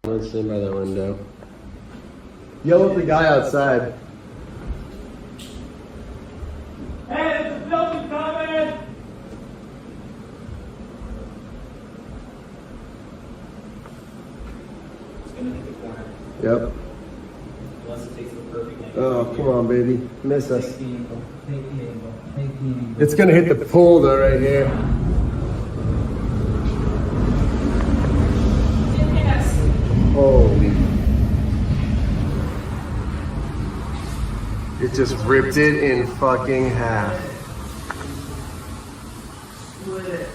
Let's stand by that window. Yell at the guy outside. Hey, there's a building coming! It's gonna hit the corner. Yep. Unless it takes the perfect angle. Oh, come on, baby. Miss us. Take the angle. Take the angle. Take the angle. It's gonna hit the pole though, right here. Holy. It just ripped it in fucking half. Split it.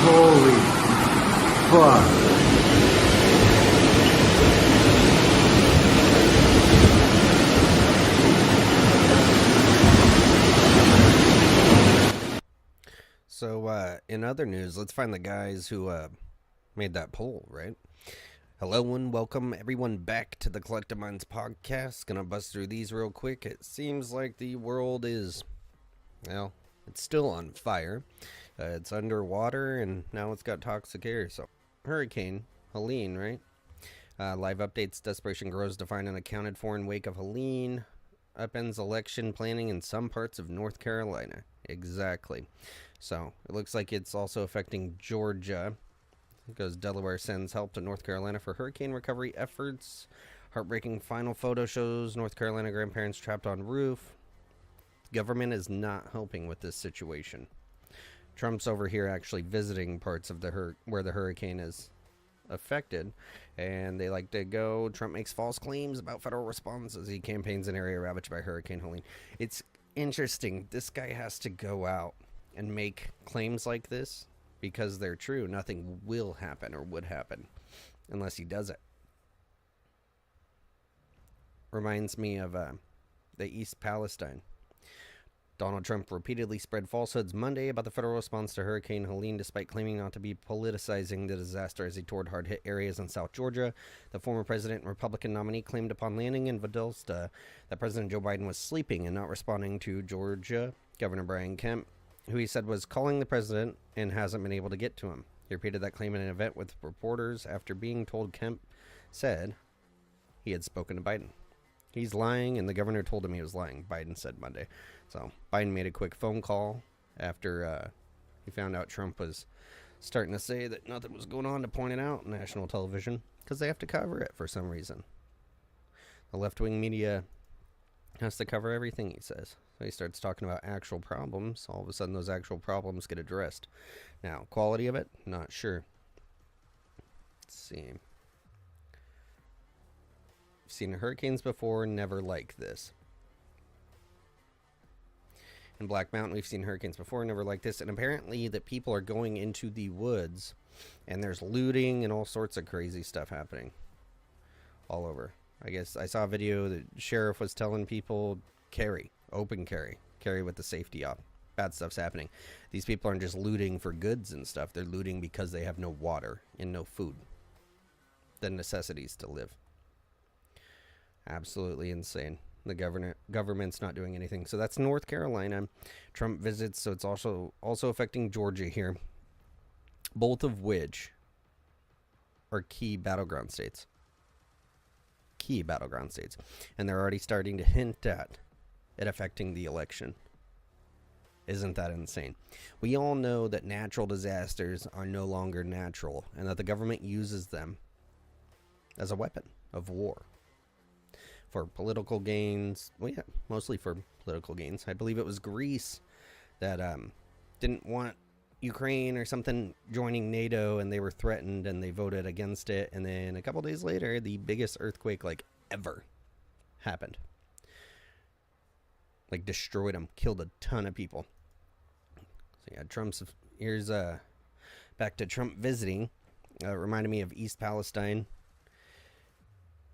Holy fuck. So, in other news, let's find the guys who made that poll, right? Hello and welcome everyone back to the Collective Minds podcast. Gonna bust through these real quick. It seems like the world is, well, it's still on fire. It's underwater and now it's got toxic air. So, Hurricane Helene, right? Live updates, desperation grows to find unaccounted for in wake of Helene. Upends election planning in some parts of North Carolina. Exactly. So, it looks like it's also affecting Georgia. Because Delaware sends help to North Carolina for hurricane recovery efforts. Heartbreaking final photo shows North Carolina grandparents trapped on roof. Government is not helping with this situation. Trump's over here actually visiting parts of the where the hurricane is affected. And they like to go. Trump makes false claims about federal response as he campaigns in area ravaged by Hurricane Helene. It's interesting. This guy has to go out and make claims like this because they're true. Nothing will happen or would happen unless he does it. Reminds me of the East Palestine. Donald Trump repeatedly spread falsehoods Monday about the federal response to Hurricane Helene, despite claiming not to be politicizing the disaster as he toured hard-hit areas in South Georgia. The former president and Republican nominee claimed upon landing in Valdosta that President Joe Biden was sleeping and not responding to Georgia Governor Brian Kemp, who he said was calling the president and hasn't been able to get to him. He repeated that claim in an event with reporters after being told Kemp said he had spoken to Biden. He's lying, and the governor told him he was lying, Biden said Monday. So Biden made a quick phone call after he found out Trump was starting to say that nothing was going on to point it out on national television because they have to cover it for some reason. The left-wing media has to cover everything he says. So he starts talking about actual problems. All of a sudden, those actual problems get addressed. Now, quality of it, not sure. Let's see. I've seen hurricanes before, never like this. In Black Mountain, we've seen hurricanes before, never like this. And apparently that people are going into the woods and there's looting and all sorts of crazy stuff happening all over. I guess I saw a video that sheriff was telling people, carry, open carry with the safety off. Bad stuff's happening. These people aren't just looting for goods and stuff. They're looting because they have no water and no food. The necessities to live. Absolutely insane. The government's not doing anything. So that's North Carolina. Trump visits, so it's also affecting Georgia here. Both of which are key battleground states. And they're already starting to hint at it affecting the election. Isn't that insane? We all know that natural disasters are no longer natural and that the government uses them as a weapon of war. For political gains, well, yeah, mostly for political gains. I believe it was Greece that didn't want Ukraine or something joining NATO, and they were threatened, and they voted against it. And then a couple days later, the biggest earthquake like ever happened. Like destroyed them, killed a ton of people. So yeah, here's back to Trump visiting. Reminded me of East Palestine.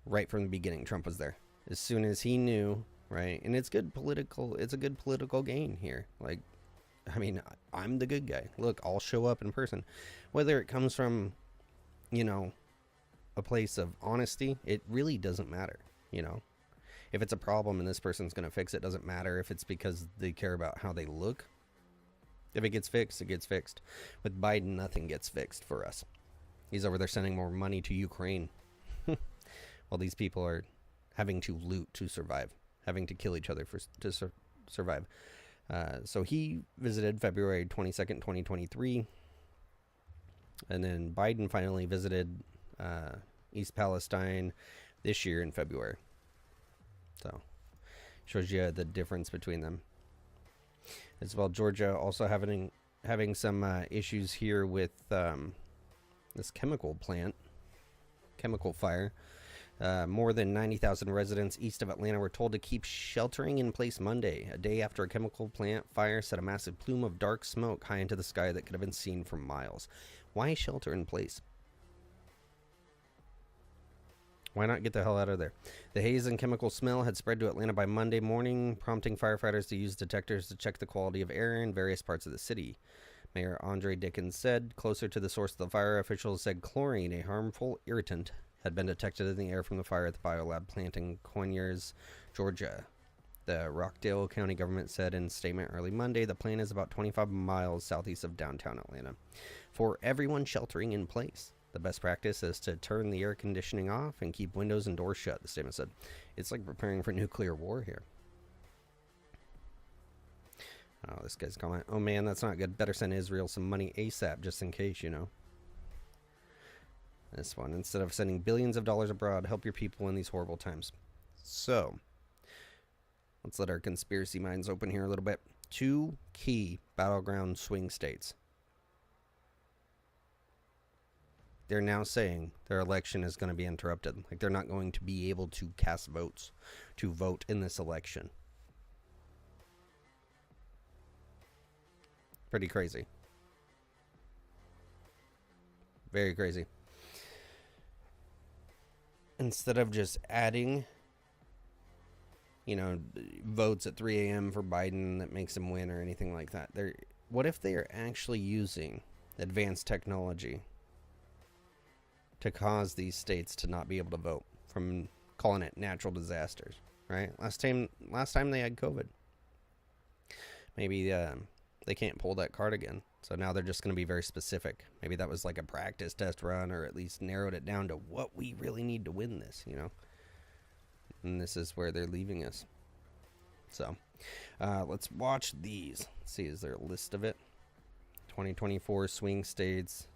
Right from the beginning, Trump was there. As soon as he knew, right? And it's a good political gain here. Like, I mean, I'm the good guy. Look, I'll show up in person. Whether it comes from, a place of honesty, it really doesn't matter, If it's a problem and this person's going to fix it, doesn't matter if it's because they care about how they look. If it gets fixed, it gets fixed. With Biden, nothing gets fixed for us. He's over there sending more money to Ukraine. While these people are having to loot to survive, having to kill each other to survive. So he visited February 22nd, 2023. And then Biden finally visited East Palestine this year in February. So shows you the difference between them. As well, Georgia also having some issues here with this chemical fire. More than 90,000 residents east of Atlanta were told to keep sheltering in place Monday, a day after a chemical plant fire set a massive plume of dark smoke high into the sky that could have been seen for miles. Why shelter in place? Why not get the hell out of there? The haze and chemical smell had spread to Atlanta by Monday morning, prompting firefighters to use detectors to check the quality of air in various parts of the city. Mayor Andre Dickens said, closer to the source of the fire, officials said chlorine, a harmful irritant, had been detected in the air from the fire at the biolab plant in Conyers, Georgia. The Rockdale County government said in a statement early Monday the plant is about 25 miles southeast of downtown Atlanta. For everyone sheltering in place, the best practice is to turn the air conditioning off and keep windows and doors shut, the statement said. It's like preparing for nuclear war here. Oh, this guy's comment. Oh man, that's not good. Better send Israel some money ASAP just in case, you know. This one, instead of sending billions of dollars abroad, help your people in these horrible times. So, let's let our conspiracy minds open here a little bit. 2 key battleground swing states. They're now saying their election is going to be interrupted. Like they're not going to be able to cast votes to vote in this election. Pretty crazy. Very crazy. Instead of just adding, you know, votes at 3 a.m. for Biden that makes him win or anything like that. What if they are actually using advanced technology to cause these states to not be able to vote, from calling it natural disasters, right? Last time they had COVID. Maybe they can't pull that card again. So now they're just going to be very specific. Maybe that was like a practice test run, or at least narrowed it down to what we really need to win this, you know? And this is where they're leaving us. So let's watch these. Let's see, is there a list of it? 2024 swing states.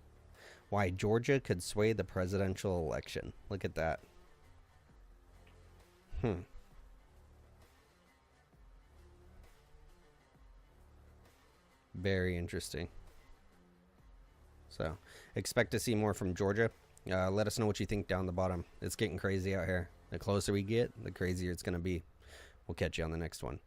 Why Georgia could sway the presidential election. Look at that. Very interesting. So, expect to see more from Georgia. Let us know what you think down the bottom. It's getting crazy out here. The closer we get, the crazier it's going to be. We'll catch you on the next one.